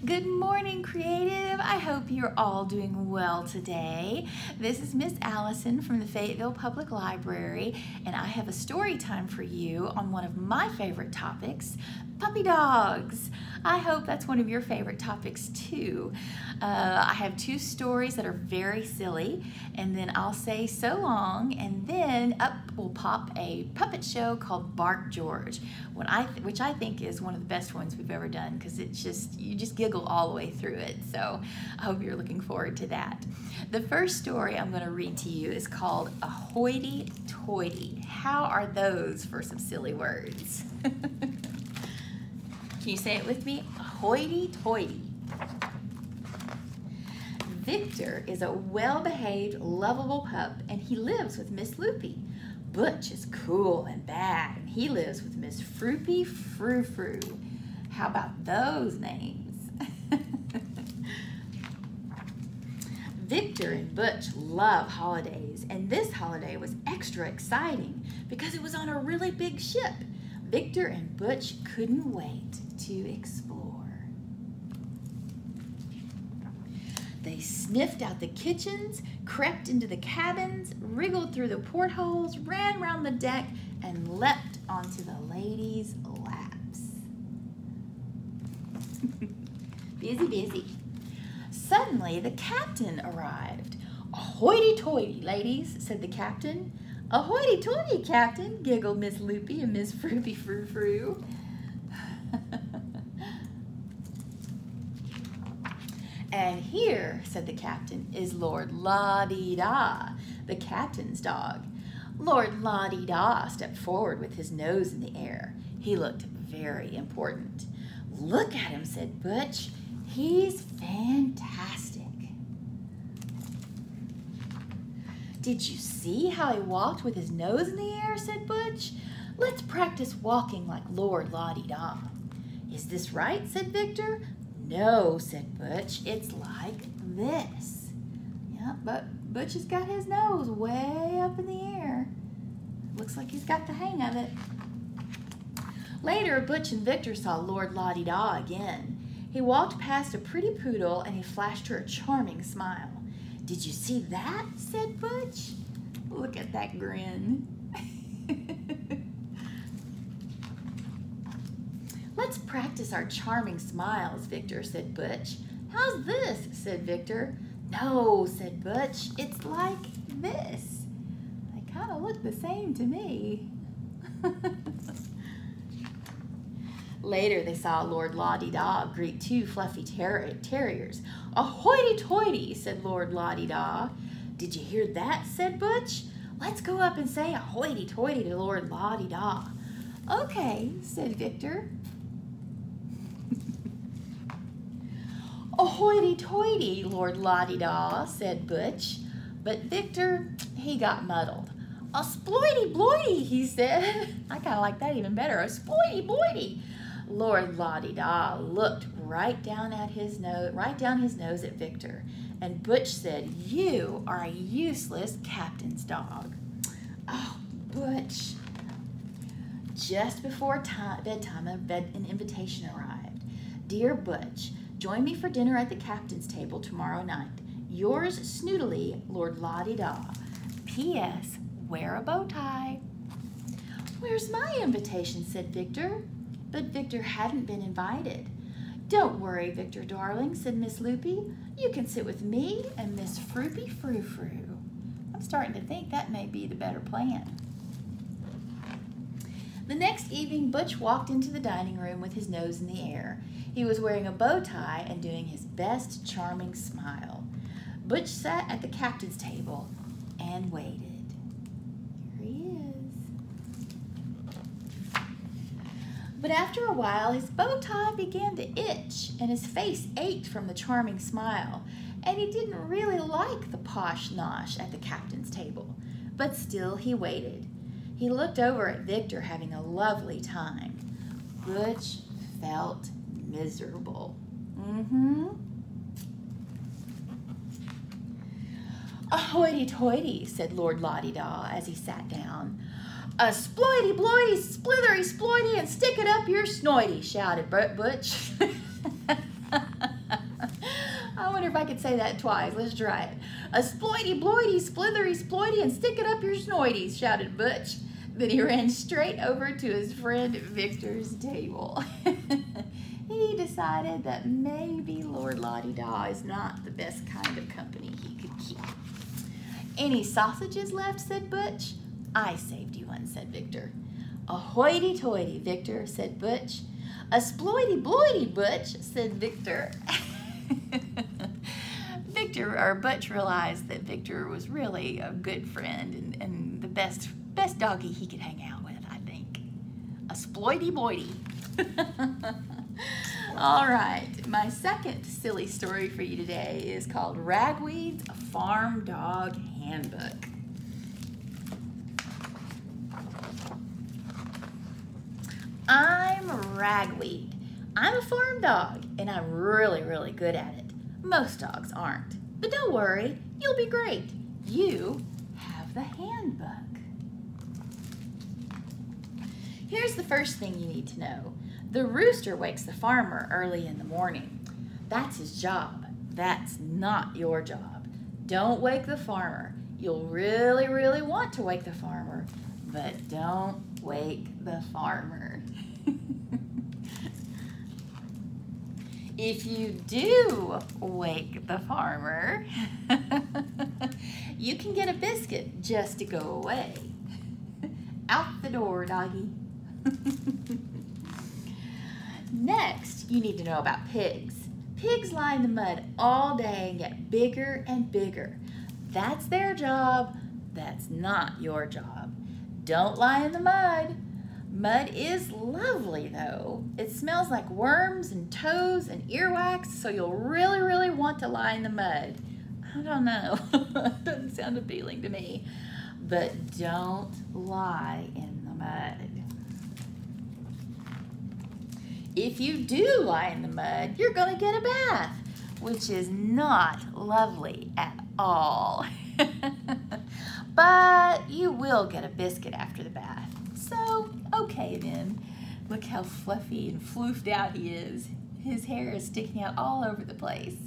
Good morning, Creative. I hope you're all doing well today. This is Miss Allison from the Fayetteville Public Library, and I have a story time for you on one of my favorite topics, puppy dogs. I hope that's one of your favorite topics too. I have two stories that are very silly, and then I'll say so long, and then up will pop a puppet show called Bark George, which I think is one of the best ones we've ever done, because you just giggle all the way through it. So I hope you're looking forward to that. The first story I'm going to read to you is called A Hoity-Toity. How are those for some silly words? Can you say it with me? A hoity-toity. Victor is a well-behaved, lovable pup, and he lives with Miss Loopy. Butch is cool and bad, and he lives with Miss Froopy Frou-Frou. How about those names? Victor and Butch love holidays, and this holiday was extra exciting because it was on a really big ship. Victor and Butch couldn't wait to explore. They sniffed out the kitchens, crept into the cabins, wriggled through the portholes, ran around the deck, and leapt onto the ladies' laps. Busy. Suddenly, the captain arrived. "A hoity-toity, ladies," said the captain. "A hoity-toity, Captain," giggled Miss Loopy and Miss Froopy Frou-Frou. "And here," said the captain, "is Lord La-dee-da, the captain's dog." Lord La-dee-da stepped forward with his nose in the air. He looked very important. "Look at him," said Butch. "He's fantastic." "Did you see how he walked with his nose in the air?" said Butch. "Let's practice walking like Lord La-dee-da." "Is this right?" said Victor. "No," said Butch. "It's like this." Yeah, but Butch has got his nose way up in the air. Looks like he's got the hang of it. Later, Butch and Victor saw Lord La-dee-da again. He walked past a pretty poodle and he flashed her a charming smile. "Did you see that?" said Butch. "Look at that grin." "Let's practice our charming smiles, Victor," said Butch. "How's this?" said Victor. "No," said Butch. "It's like this." They kind of look the same to me. Later, they saw Lord La-dee-da greet two fluffy terriers. "A hoity-toity," said Lord La-dee-da. "Did you hear that?" said Butch. "Let's go up and say a hoity-toity to Lord La-dee-da." "Okay," said Victor. "A hoity-toity, Lord La-dee-da," said Butch. But Victor, he got muddled. "A sploity-bloity," he said. I kind of like that even better. "A sploity-bloity." Lord La-dee-da looked right down his nose at Victor, and Butch said, "You are a useless captain's dog." Oh, Butch. Just before bedtime, an invitation arrived. "Dear Butch, join me for dinner at the captain's table tomorrow night. Yours snootily, Lord La-dee-da. P.S. Wear a bow tie." "Where's my invitation?" said Victor. But Victor hadn't been invited. "Don't worry, Victor darling," said Miss Loopy. "You can sit with me and Miss Froopy Frou-Frou." I'm starting to think that may be the better plan. The next evening, Butch walked into the dining room with his nose in the air. He was wearing a bow tie and doing his best charming smile. Butch sat at the captain's table and waited. Here he is. But after a while, his bow tie began to itch, and his face ached from the charming smile, and he didn't really like the posh nosh at the captain's table. But still, he waited. He looked over at Victor having a lovely time. Butch felt miserable. "A hoity-toity," said Lord La-dee-da as he sat down. "A sploity-bloity, splithery-sploity, and stick it up your snoity," shouted Butch. wonder if I could say that twice. Let's try it. A sploity bloity, splithery sploity, and stick it up your snoities, shouted Butch. Then he ran straight over to his friend Victor's table. He decided that maybe Lord La-di-da is not the best kind of company he could keep. Any sausages left, said Butch. I saved you one, said Victor. A hoity-toity, Victor, said Butch. A sploity-bloity, Butch, said Victor. Butch realized that Victor was really a good friend and the best doggy he could hang out with, I think. A sploity-bloity. All right, my second silly story for you today is called Ragweed's Farm Dog Handbook. I'm Ragweed. I'm a farm dog, and I'm really, really good at it. Most dogs aren't. But don't worry, you'll be great. You have the handbook. Here's the first thing you need to know. The rooster wakes the farmer early in the morning. That's his job. That's not your job. Don't wake the farmer. You'll really, really want to wake the farmer, but don't wake the farmer. If you do wake the farmer, you can get a biscuit just to go away. Out the door, doggy. Next, you need to know about pigs. Pigs lie in the mud all day and get bigger and bigger. That's their job. That's not your job. Don't lie in the mud. Mud is lovely, though. It smells like worms and toes and earwax, so you'll really, really want to lie in the mud. I don't know. Doesn't sound appealing to me. But don't lie in the mud. If you do lie in the mud, you're going to get a bath, which is not lovely at all. But you will get a biscuit after the bath. So, okay then. Look how fluffy and floofed out he is. His hair is sticking out all over the place.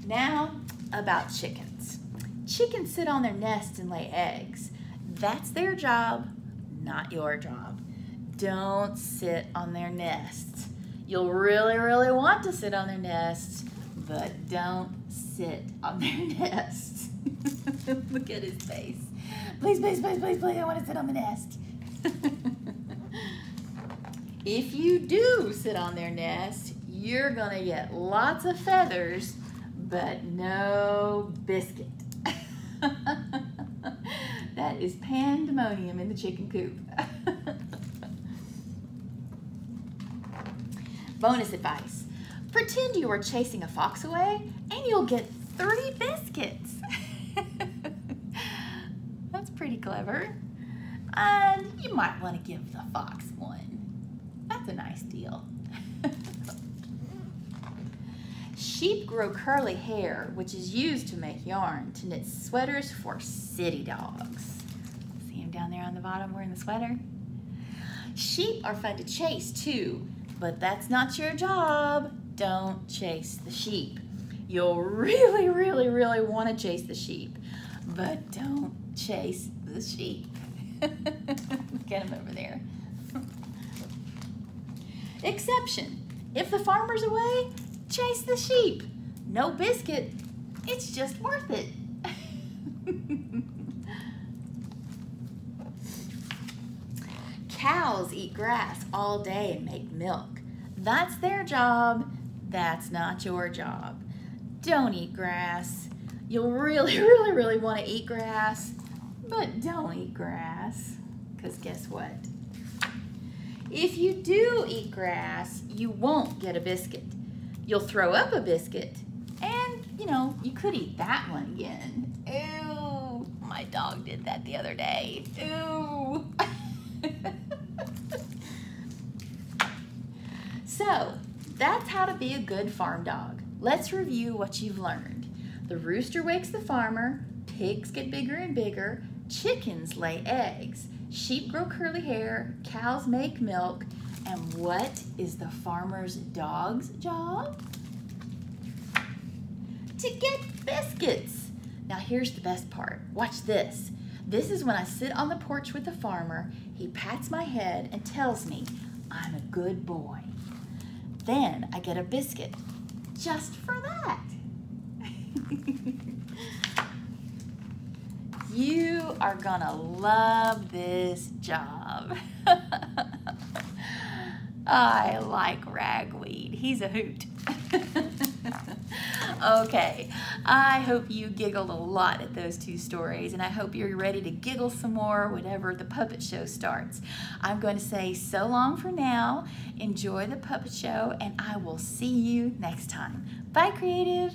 Now, about chickens. Chickens sit on their nests and lay eggs. That's their job, not your job. Don't sit on their nests. You'll really, really want to sit on their nests, but don't sit on their nests. Look at his face. Please, please, please, please, please, I want to sit on the nest. If you do sit on their nest, you're going to get lots of feathers, but no biscuit. That is pandemonium in the chicken coop. Bonus advice. Pretend you are chasing a fox away and you'll get 3 biscuits. That's pretty clever. And you might want to give the fox one. That's a nice deal. Sheep grow curly hair, which is used to make yarn to knit sweaters for city dogs. See him down there on the bottom wearing the sweater? Sheep are fun to chase too, but that's not your job. Don't chase the sheep. You'll really, really, really want to chase the sheep, but don't chase the sheep. Look at him over there. Exception. If the farmer's away, chase the sheep. No biscuit. It's just worth it. Cows eat grass all day and make milk. That's their job. That's not your job. Don't eat grass. You'll really, really, really want to eat grass, but don't eat grass, because guess what? If you do eat grass, you won't get a biscuit. You'll throw up a biscuit, and, you know, you could eat that one again. Ew, my dog did that the other day. Ew. So, that's how to be a good farm dog. Let's review what you've learned. The rooster wakes the farmer, pigs get bigger and bigger, chickens lay eggs, sheep grow curly hair, cows make milk, and what is the farmer's dog's job? to get biscuits. Now here's the best part. Watch this. This is when I sit on the porch with the farmer. He pats my head and tells me I'm a good boy. Then I get a biscuit just for that. You are gonna love this job. I like Ragweed. He's a hoot. Okay, I hope you giggled a lot at those two stories, and I hope you're ready to giggle some more whenever the puppet show starts. I'm going to say so long for now. Enjoy the puppet show, and I will see you next time. Bye, Creative.